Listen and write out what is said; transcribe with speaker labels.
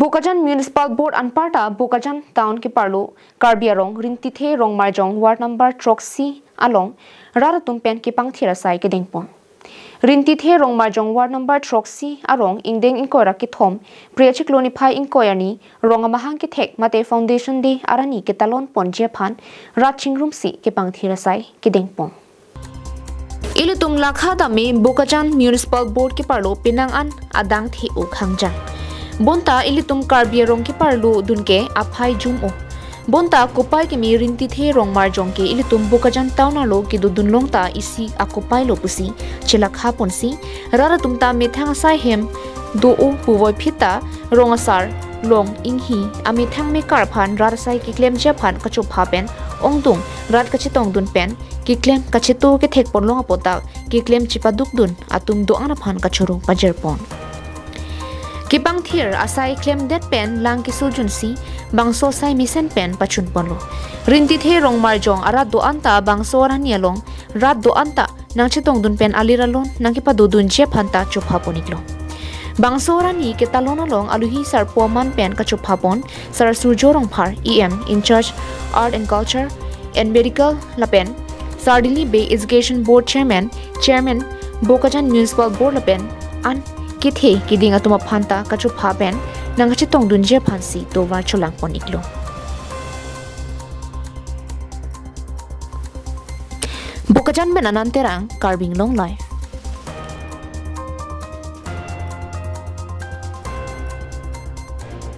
Speaker 1: Bokajan Municipal Board Anparta Bokajan Town ke Parlo Karbiarong Rintithe Rongmarjong Ward number Troxy along Raratum pen kepangthir asai kedeng pon. Rintithe Rongmarjong Ward number Troxy arong ingdeng inkora ki thom priachik lonify inkoyani rongamahang ki thek mate foundation de arani ke talon pon jephan ratchingrum si kepangthir asai kedeng pon. Ilutum lakha dami Bokajan Municipal Board ke Parlo pinang an adang thi u khangjang. Bonta ilitum Karbiarong ki parlu dunke aphai jum o. Bonta kupai ki mi Rintithe Rongmarjong ke ilitum Bokajan town alo ki dudunlong ta isi akupai lo pusi chilak hapon si raratum ta methang sai hem do o puwoi phita rongasar long inghi amithang me karphan rarsai ki klem japhan kachu phapen ongdung rat kachitong dun pen ki klem kachitu ke thek ponlong apota ki klem chipaduk dun atum do ana phan kachuru pajerpon. Kepangthir asai klem det pen lang kisul junsi bangso sai misen pen pachun ponlo. Rintithe Rongmarjong arat do anta bangso rani along rat do anta nang chitong dun pen aliralon nang kipa dudun je phanta chupha poniklo. Bangso rani ke talon along aluhi sar poman pen ka chupha pon sar surjorong phar EM in charge art and culture and medical lapen Sardili Bay Education Board chairman Bokajan Municipal Board lapen an kithe kiding atuma phanta kachu phaben nangachi tongdun je phansi to war cholang poniklo. Bokajan men ananterang carving long life.